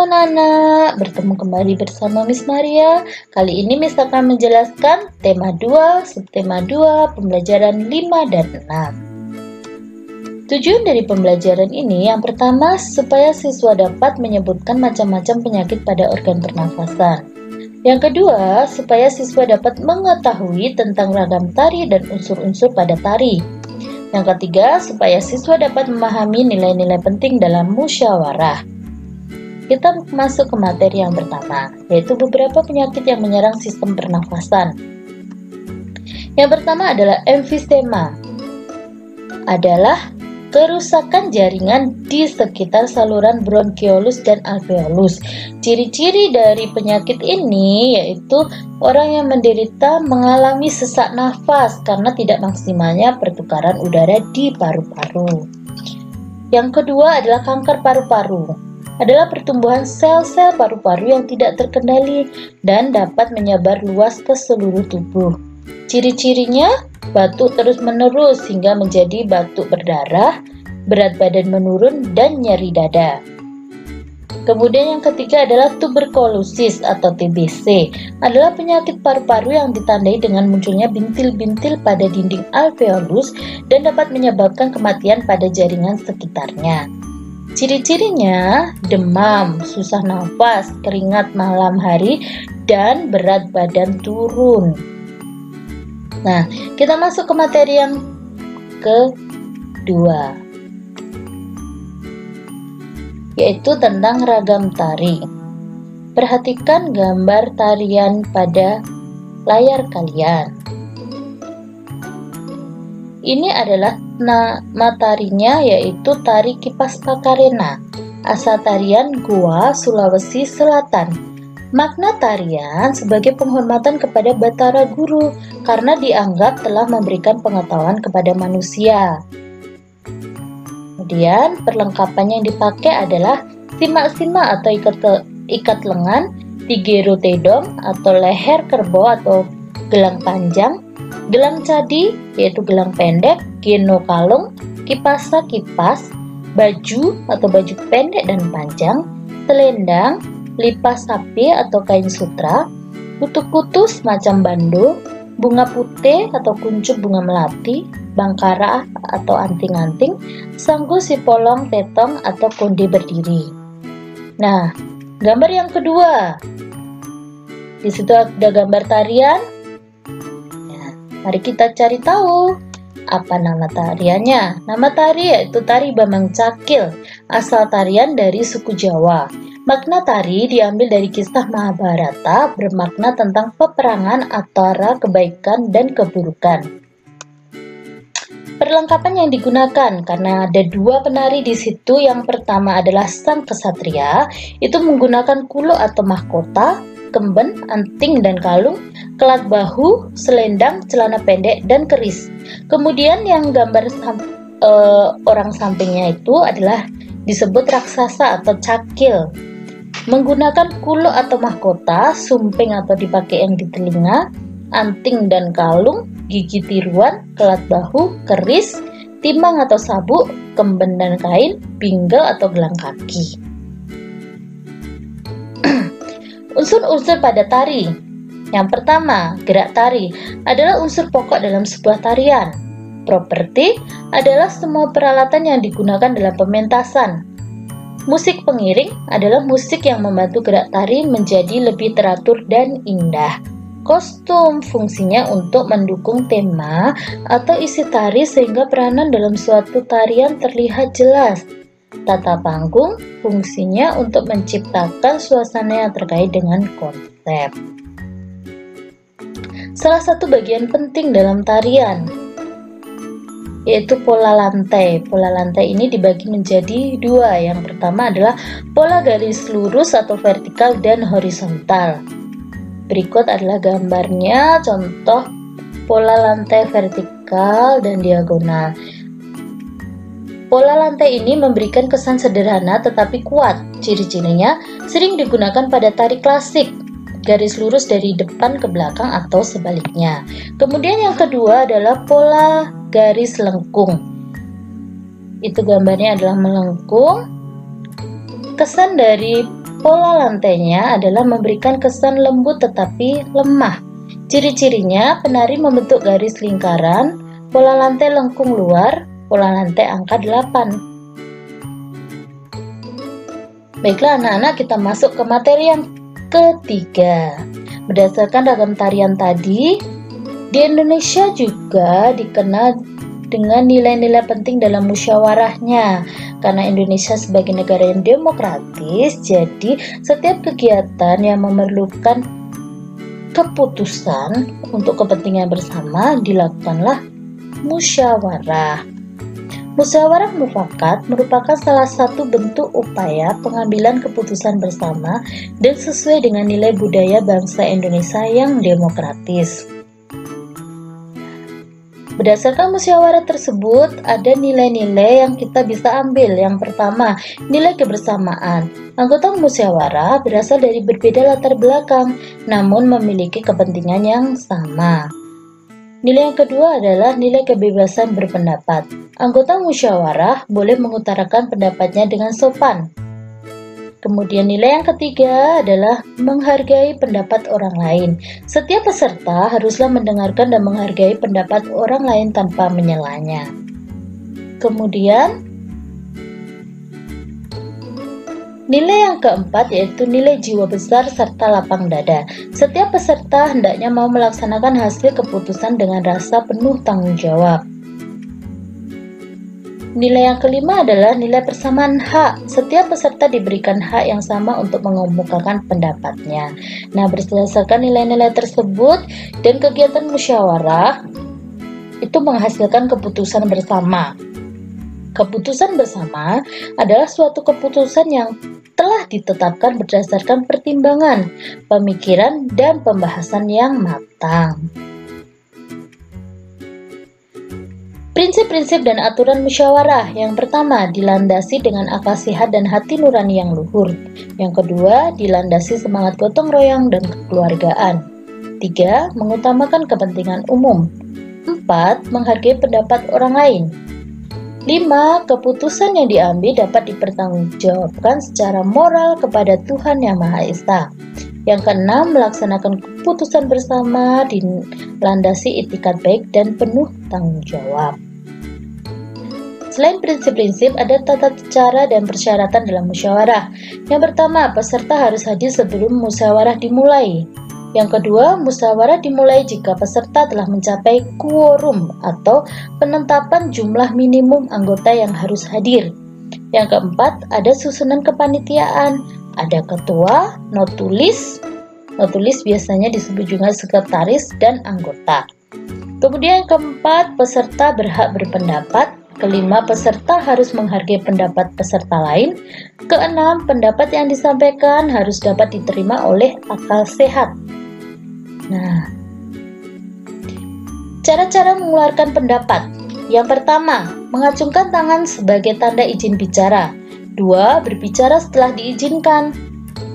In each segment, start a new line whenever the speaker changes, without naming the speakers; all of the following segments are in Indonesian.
anak-anak, bertemu kembali bersama Miss Maria. Kali ini Miss akan menjelaskan tema 2, subtema 2, pembelajaran 5 dan 6. Tujuan dari pembelajaran ini yang pertama, supaya siswa dapat menyebutkan macam-macam penyakit pada organ pernafasan. Yang kedua, supaya siswa dapat mengetahui tentang ragam tari dan unsur-unsur pada tari. Yang ketiga, supaya siswa dapat memahami nilai-nilai penting dalam musyawarah. Kita masuk ke materi yang pertama, yaitu beberapa penyakit yang menyerang sistem pernafasan. Yang pertama adalah emfisema, adalah kerusakan jaringan di sekitar saluran bronkiolus dan alveolus. Ciri-ciri dari penyakit ini yaitu orang yang menderita mengalami sesak nafas karena tidak maksimalnya pertukaran udara di paru-paru. Yang kedua adalah kanker paru-paru. Adalah pertumbuhan sel-sel paru-paru yang tidak terkendali dan dapat menyebar luas ke seluruh tubuh. Ciri-cirinya, batuk terus-menerus hingga menjadi batuk berdarah, berat badan menurun, dan nyeri dada. Kemudian yang ketiga adalah tuberkulosis atau TBC, adalah penyakit paru-paru yang ditandai dengan munculnya bintil-bintil pada dinding alveolus dan dapat menyebabkan kematian pada jaringan sekitarnya. Ciri-cirinya demam, susah nafas, keringat malam hari, dan berat badan turun. Nah, kita masuk ke materi yang kedua, yaitu tentang ragam tari. Perhatikan gambar tarian pada layar kalian. Ini adalah nama tarinya, yaitu tari Kipas Pakarena, asal tarian Goa, Sulawesi Selatan. Makna tarian sebagai penghormatan kepada Batara Guru karena dianggap telah memberikan pengetahuan kepada manusia. Kemudian perlengkapan yang dipakai adalah simak-simak atau ikat lengan, tigerotedong atau leher kerbau atau gelang panjang, gelang cadi yaitu gelang pendek, geno kalung, kipasa kipas, baju atau baju pendek dan panjang, selendang, lipas sapi atau kain sutra, kutu-kutu semacam bando, bunga putih atau kuncup bunga melati, bangkara atau anting-anting, sanggu sipolong tetong atau konde berdiri. Nah, gambar yang kedua, di situ ada gambar tarian. Nah, mari kita cari tahu apa nama tariannya. Nama tari yaitu tari Bambang Cakil, asal tarian dari suku Jawa. Makna tari diambil dari kisah Mahabharata, bermakna tentang peperangan antara kebaikan dan keburukan. Perlengkapan yang digunakan, karena ada dua penari di situ. Yang pertama adalah sang kesatria, itu menggunakan kulo atau mahkota, kemben, anting dan kalung, kelat bahu, selendang, celana pendek, dan keris. Kemudian yang gambar orang sampingnya itu adalah disebut raksasa atau cakil. Menggunakan kulo atau mahkota, sumping atau dipakai yang di telinga, anting dan kalung, gigi tiruan, kelat bahu, keris, timang atau sabuk, kemben dan kain, pinggel atau gelang kaki. Unsur-unsur pada tari. Yang pertama, gerak tari adalah unsur pokok dalam sebuah tarian. Properti adalah semua peralatan yang digunakan dalam pementasan. Musik pengiring adalah musik yang membantu gerak tari menjadi lebih teratur dan indah. Kostum fungsinya untuk mendukung tema atau isi tari sehingga peranan dalam suatu tarian terlihat jelas. Tata panggung fungsinya untuk menciptakan suasana yang terkait dengan konsep. Salah satu bagian penting dalam tarian yaitu pola lantai. Pola lantai ini dibagi menjadi dua. Yang pertama adalah pola garis lurus atau vertikal dan horizontal. Berikut adalah gambarnya, contoh pola lantai vertikal dan diagonal. Pola lantai ini memberikan kesan sederhana tetapi kuat. Ciri-cirinya sering digunakan pada tari klasik, garis lurus dari depan ke belakang atau sebaliknya. Kemudian yang kedua adalah pola garis lengkung. Itu gambarnya adalah melengkung. Kesan dari Pola lantainya adalah memberikan kesan lembut tetapi lemah. Ciri-cirinya, penari membentuk garis lingkaran, pola lantai lengkung luar, pola lantai angka 8. Baiklah anak-anak, kita masuk ke materi yang ketiga. Berdasarkan ragam tarian tadi, di Indonesia juga dikenal dengan nilai-nilai penting dalam musyawarahnya. Karena Indonesia sebagai negara yang demokratis, jadi setiap kegiatan yang memerlukan keputusan untuk kepentingan bersama dilakukanlah musyawarah. Musyawarah mufakat merupakan salah satu bentuk upaya pengambilan keputusan bersama dan sesuai dengan nilai budaya bangsa Indonesia yang demokratis. Berdasarkan musyawarah tersebut, ada nilai-nilai yang kita bisa ambil. Yang pertama, nilai kebersamaan. Anggota musyawarah berasal dari berbeda latar belakang, namun memiliki kepentingan yang sama. Nilai yang kedua adalah nilai kebebasan berpendapat. Anggota musyawarah boleh mengutarakan pendapatnya dengan sopan. Kemudian nilai yang ketiga adalah menghargai pendapat orang lain. Setiap peserta haruslah mendengarkan dan menghargai pendapat orang lain tanpa menyelanya. Kemudian nilai yang keempat yaitu nilai jiwa besar serta lapang dada. Setiap peserta hendaknya mau melaksanakan hasil keputusan dengan rasa penuh tanggung jawab. Nilai yang kelima adalah nilai persamaan hak. Setiap peserta diberikan hak yang sama untuk mengemukakan pendapatnya. Nah, berdasarkan nilai-nilai tersebut dan kegiatan musyawarah, itu menghasilkan keputusan bersama. Keputusan bersama adalah suatu keputusan yang telah ditetapkan berdasarkan pertimbangan, pemikiran, dan pembahasan yang matang. Prinsip-prinsip dan aturan musyawarah. Yang pertama, dilandasi dengan akal sehat dan hati nurani yang luhur. Yang kedua, dilandasi semangat gotong royong dan kekeluargaan. 3. Mengutamakan kepentingan umum. 4. Menghargai pendapat orang lain. 5. Keputusan yang diambil dapat dipertanggungjawabkan secara moral kepada Tuhan Yang Maha Esa. Yang keenam, melaksanakan keputusan bersama dilandasi itikat baik dan penuh tanggung jawab. Selain prinsip-prinsip, ada tata cara dan persyaratan dalam musyawarah. Yang pertama, peserta harus hadir sebelum musyawarah dimulai. Yang kedua, musyawarah dimulai jika peserta telah mencapai quorum atau penetapan jumlah minimum anggota yang harus hadir. Yang keempat, ada susunan kepanitiaan. Ada ketua, notulis biasanya disebut juga sekretaris, dan anggota. Kemudian yang keempat, peserta berhak berpendapat. Kelima, peserta harus menghargai pendapat peserta lain. Keenam, pendapat yang disampaikan harus dapat diterima oleh akal sehat. Nah, cara-cara mengeluarkan pendapat. Yang pertama, mengacungkan tangan sebagai tanda izin bicara. 2. Berbicara setelah diizinkan.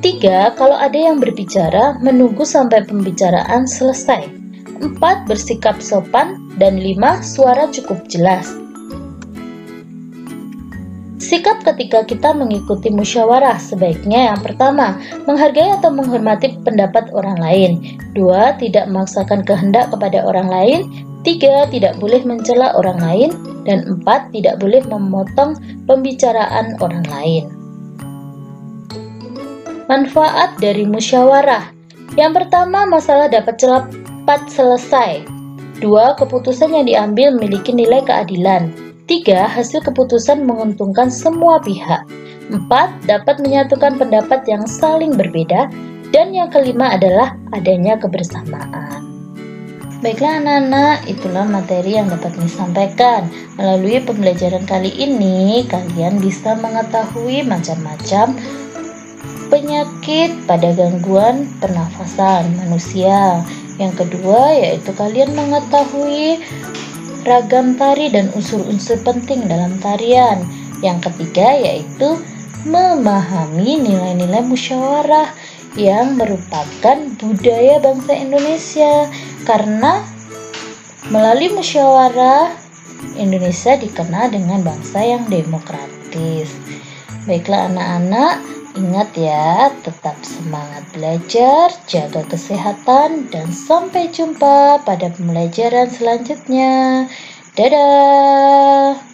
3. Kalau ada yang berbicara, menunggu sampai pembicaraan selesai. 4. Bersikap sopan. Dan 5. Suara cukup jelas. Sikap ketika kita mengikuti musyawarah sebaiknya yang pertama, menghargai atau menghormati pendapat orang lain. 2. Tidak memaksakan kehendak kepada orang lain. 3. Tidak boleh mencela orang lain. Dan 4. Tidak boleh memotong pembicaraan orang lain. Manfaat dari musyawarah. Yang pertama, masalah dapat cepat selesai. 2. Keputusan yang diambil memiliki nilai keadilan. 3. Hasil keputusan menguntungkan semua pihak. 4. Dapat menyatukan pendapat yang saling berbeda. Dan yang kelima adalah adanya kebersamaan. Baiklah anak-anak, itulah materi yang dapat disampaikan. Melalui pembelajaran kali ini, kalian bisa mengetahui macam-macam penyakit pada gangguan pernafasan manusia. Yang kedua, yaitu kalian mengetahui ragam tari dan unsur-unsur penting dalam tarian. Yang ketiga yaitu memahami nilai-nilai musyawarah yang merupakan budaya bangsa Indonesia, karena melalui musyawarah Indonesia dikenal dengan bangsa yang demokratis. Baiklah anak-anak, Ingat ya, tetap semangat belajar, jaga kesehatan, dan sampai jumpa pada pembelajaran selanjutnya. Dadah!